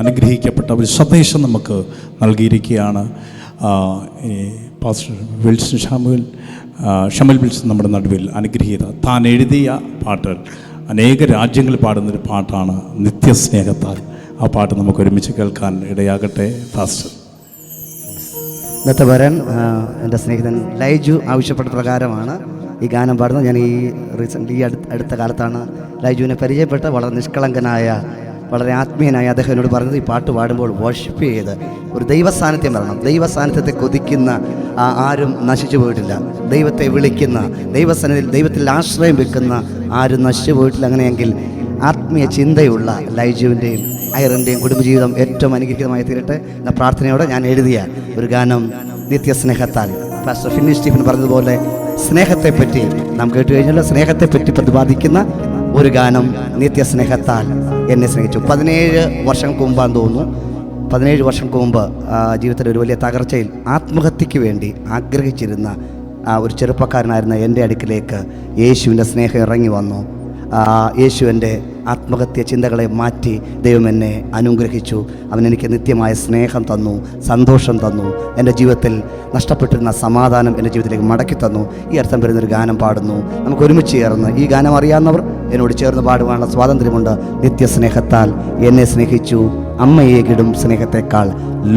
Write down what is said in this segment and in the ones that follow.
അനുഗ്രഹിക്കപ്പെട്ട ഒരു സന്ദേശം നമുക്ക് നൽകിയിരിക്കുകയാണ്. ഈ പാസ്റ്റർ വിൽസൺ ഷമൽ വിൽസൺ നമ്മുടെ നടുവിൽ അനുഗ്രഹീത താൻ എഴുതിയ പാട്ടുകൾ അനേക രാജ്യങ്ങളിൽ പാടുന്നൊരു പാട്ടാണ് നിത്യസ്നേഹത്താൽ. ആ പാട്ട് നമുക്ക് ഒരുമിച്ച് കേൾക്കാൻ ഇടയാകട്ടെ. പാസ്റ്റർ ഇന്നത്തെ വരൻ എൻ്റെ സ്നേഹിതൻ ലൈജു ആവശ്യപ്പെട്ട പ്രകാരമാണ് ഈ ഗാനം പാടുന്നത്. ഞാൻ അടുത്ത കാലത്താണ് ലൈജുവിനെ പരിചയപ്പെട്ട. വളരെ നിഷ്കളങ്കനായ, വളരെ ആത്മീയനായ അദ്ദേഹം എന്നോട് പറഞ്ഞത്, ഈ പാട്ട് പാടുമ്പോൾ വർഷിപ്പ് ചെയ്ത് ഒരു ദൈവസാന്നിധ്യം വരണം. ദൈവസാന്നിധ്യത്തെ കൊതിക്കുന്ന ആരും നശിച്ചു പോയിട്ടില്ല. ദൈവത്തെ വിളിക്കുന്ന, ദൈവസന്നിധിയിൽ ദൈവത്തിൽ ആശ്രയം വെക്കുന്ന ആരും നശിച്ചു പോയിട്ടില്ല. അങ്ങനെയെങ്കിൽ ആത്മീയ ചിന്തയുള്ള ലൈജുവിൻ്റെയും ഐറിൻ്റെയും കുടുംബജീവിതം ഏറ്റവും അനുഗ്രഹീതമായി തീരട്ടെ എന്ന പ്രാർത്ഥനയോടെ ഞാൻ എഴുതിയ ഒരു ഗാനം നിത്യസ്നേഹത്താൽ. പാസ്റ്റർ ഫിന്നി സ്റ്റീഫൻ പറഞ്ഞതുപോലെ സ്നേഹത്തെപ്പറ്റി നാം കേട്ടു കഴിഞ്ഞാൽ സ്നേഹത്തെപ്പറ്റി പ്രതിപാദിക്കുന്ന ഒരു ഗാനം നിത്യസ്നേഹത്താൽ എന്നെ സ്നേഹിച്ചു. 17 വർഷങ്ങൾക്ക് മുമ്പാന്ന് തോന്നുന്നു, 17 വർഷങ്ങൾക്ക് മുമ്പ് ജീവിതത്തിലെ ഒരു വലിയ തകർച്ചയിൽ ആത്മഹത്യക്ക് വേണ്ടി ആഗ്രഹിച്ചിരുന്ന ഒരു ചെറുപ്പക്കാരനായിരുന്ന എൻ്റെ അടുക്കിലേക്ക് യേശുവിൻ്റെ സ്നേഹം ഇറങ്ങി വന്നു. യേശു എൻ്റെ ആത്മഹത്യ ചിന്തകളെ മാറ്റി ദൈവം എന്നെ അനുഗ്രഹിച്ചു. അവൻ എനിക്ക് നിത്യമായ സ്നേഹം തന്നു, സന്തോഷം തന്നു. എൻ്റെ ജീവിതത്തിൽ നഷ്ടപ്പെട്ടിരുന്ന സമാധാനം എൻ്റെ ജീവിതത്തിലേക്ക് മടക്കി തന്നു. ഈ അർത്ഥം വരുന്നൊരു ഗാനം പാടുന്നു. നമുക്ക് ഒരുമിച്ച് ചേർന്ന് ഈ ഗാനം അറിയാവുന്നവർ എന്നോട് ചേർന്ന് പാടുവാനുള്ള സ്വാതന്ത്ര്യമുണ്ട്. നിത്യസ്നേഹത്താൽ എന്നെ സ്നേഹിച്ചു, അമ്മയേകിടും സ്നേഹത്തെക്കാൾ,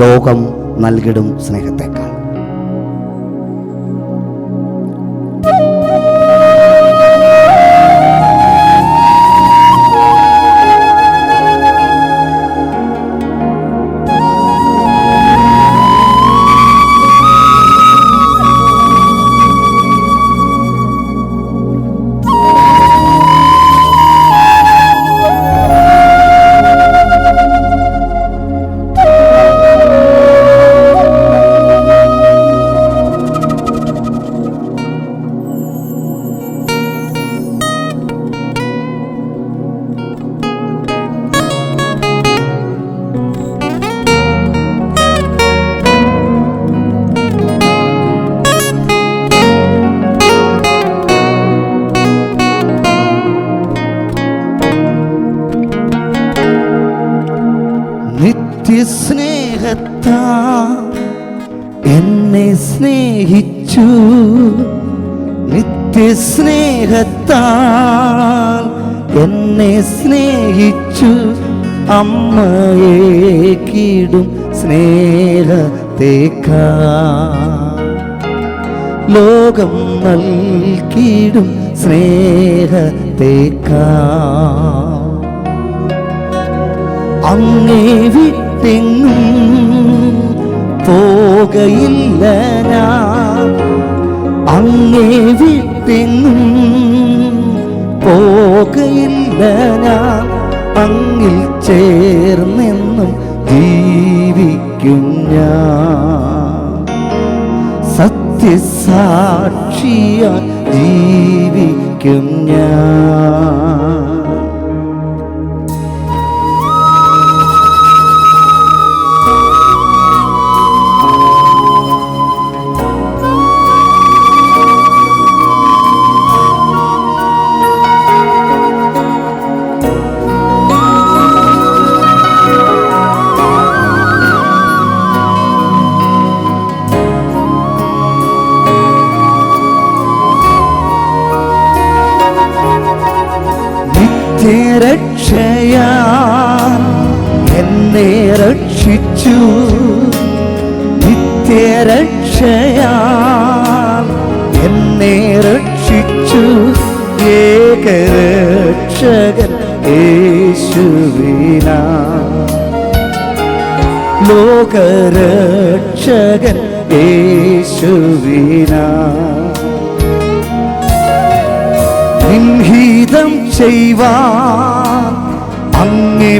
ലോകം നൽകിടും സ്നേഹത്തെക്കാൾ. നിത്യസ്നേഹത്താൽ എന്നെ സ്നേഹിച്ചു, നിത്യസ്നേഹത്താൽ എന്നെ സ്നേഹിച്ചു, അമ്മയേകിടും സ്നേഹത്തേക്കാൾ, ലോകം നൽകിടും സ്നേഹത്തേക്കാൾ. അങ്ങേ വിട്ടെങ്ങും പോകയില്ല ഞാൻ, അങ്ങേ വിട്ടെങ്ങും പോകയില്ല ഞാൻ, അങ്ങിൽ ചേർന്നെന്നും ജീവിക്കും ഞാൻ, സത്യസാക്ഷിയായി ജീവിക്കും ഞാൻ. രക്ഷയാ എന്നെ രക്ഷിച്ചു, നിത്യരക്ഷയാ എന്നെ രക്ഷിച്ചു, ഏകരക്ഷകൻ യേശുവിനാ, ലോകരക്ഷകൻ യേശുവിനാ. നിൻഹിതം ചെയ്വാൻ അങ്ങെപ്പോലാകാം,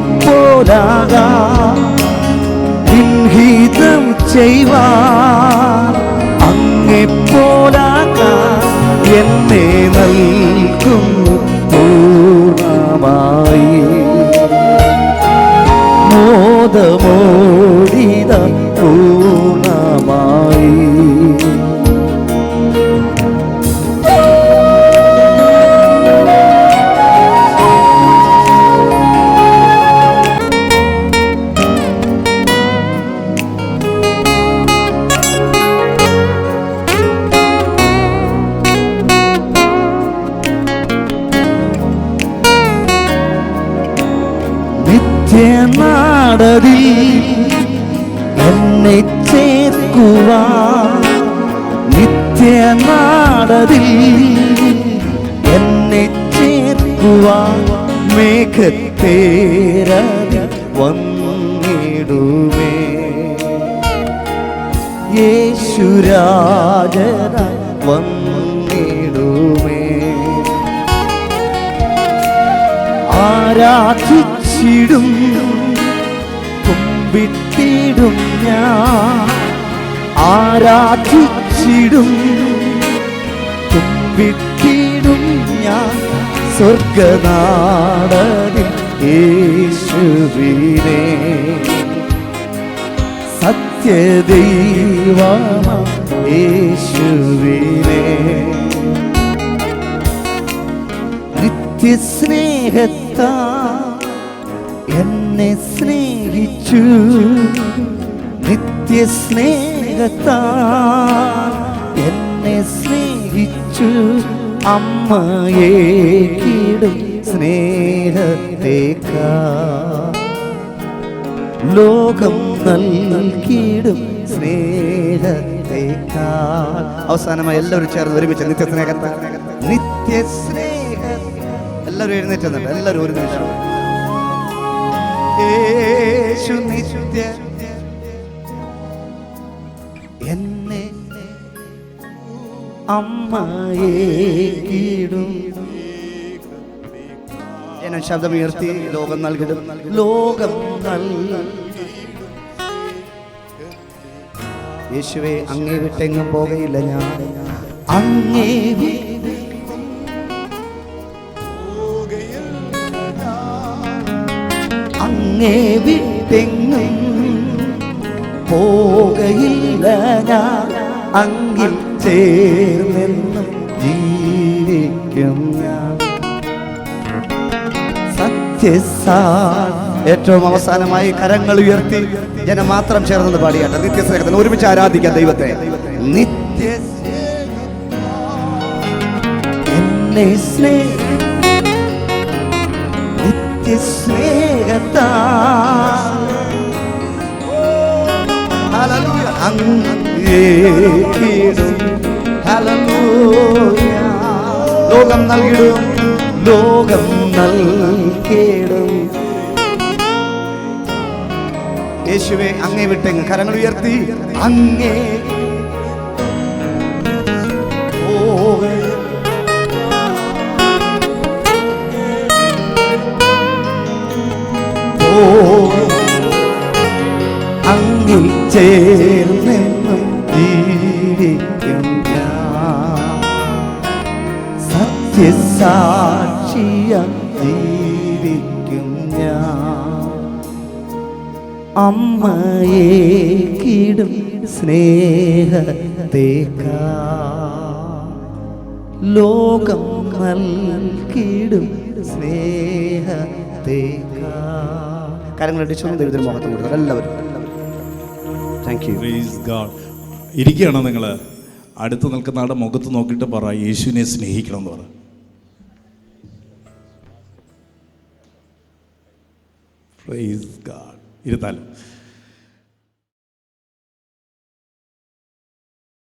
നിൻഹിതം ചെയ്വാൻ അങ്ങെപ്പോലാകാം, എന്നെ നൽകുന്നു പൂർണ്ണമായി, മോദമോടിത പൂർണ്ണമായി. നിത്യനാടതിൽ എന്നെ ചേർക്കുവാൻ, നിത്യനാടതിൽ എന്നെ ചേർക്കുവാൻ മേഘത്തേരതിൽ വന്നിടുമേ. യേശുരാജന വന്നിടുമേ. ആരാധിച്ചിടും കുമ്പിട്ടിടും ഞാൻ, ആരാധിച്ചിടും കുമ്പിട്ടിടും ഞാൻ സ്വർഗനാടതിൽ യേശുവിനെ. സത്യദൈവമ യേശുവിനെ. നിത്യസ്നേഹത്താ എന്നെ സ്നേഹിച്ചു, നിത്യസ്നേഹത്താ എന്നെ സ്നേഹിച്ചു. അമ്മയെ കീടും സ്നേഹത്തേക്കാ ലോകം നൽകിയിടും സ്നേഹത്തേക്കാ. അവസാനമായി എല്ലാവരും ചേർന്ന് ഒരുമിച്ച് നിത്യസ്നേഹത്താ, നിത്യസ്നേഹ. എല്ലാവരും എഴുന്നേറ്റുന്നുണ്ട്, എല്ലാവരും ഒരു നിമിഷം. യേശു നിത്യ എന്നെ അമ്മയെ കീടും. ജനം ശബ്ദമുയർത്തി ലോകം നൽകിടും, ലോകം നൽകിടും. യേശുവേ, അങ്ങേ വിട്ടെങ്ങും പോകയില്ല ഞാൻ, അങ്ങേ അങ്ങേ വിട്ടെങ്ങും പോകയില്ല ഞാൻ, അങ്ങിൽ ചേർന്നെന്നും ജീവിക്കും ഞാൻ. ഏറ്റവും അവസാനമായി കരങ്ങൾ ഉയർത്തി ജനം മാത്രം ചേർന്നത് പാടിയാട്ടെ. നിത്യസ്നേഹത്തിന് ഒരുമിച്ച് ആരാധിക്കാം ദൈവത്തെ. നിത്യ എന്നെ നിത്യസ്നേഹത്താ ലോകം നൽകിടും, ലോകം നൽകിടും. യേശുവേ, അങ്ങേ വിട്ടെങ്ങ് കരങ്ങൾ ഉയർത്തി അങ്ങേ അങ്ങിൽ ചേർന്നെന്നും ജീവിക്കും ഞാൻ. സത്യസാക്ഷിയ ജീവിക്കും ഞാൻ. അമ്മയെ കീടും സ്നേഹത്തേക്കാ ലോകം നൽകിടും സ്നേഹത്തേക്കാ. കാര്യങ്ങളടിച്ചൊന്നും ദൈവത്തിന് മഹത്വം കൊടുക്കണം എല്ലാവരും. Thank you. Praise God. ഇരിക്കുകയാണോ നിങ്ങൾ? അടുത്ത് നിൽക്കുന്ന ആളുടെ മുഖത്ത് നോക്കിയിട്ട് പറ, യേശുവിനെ സ്നേഹിക്കണം എന്ന് പറ. Praise God. ഇരുന്നാലും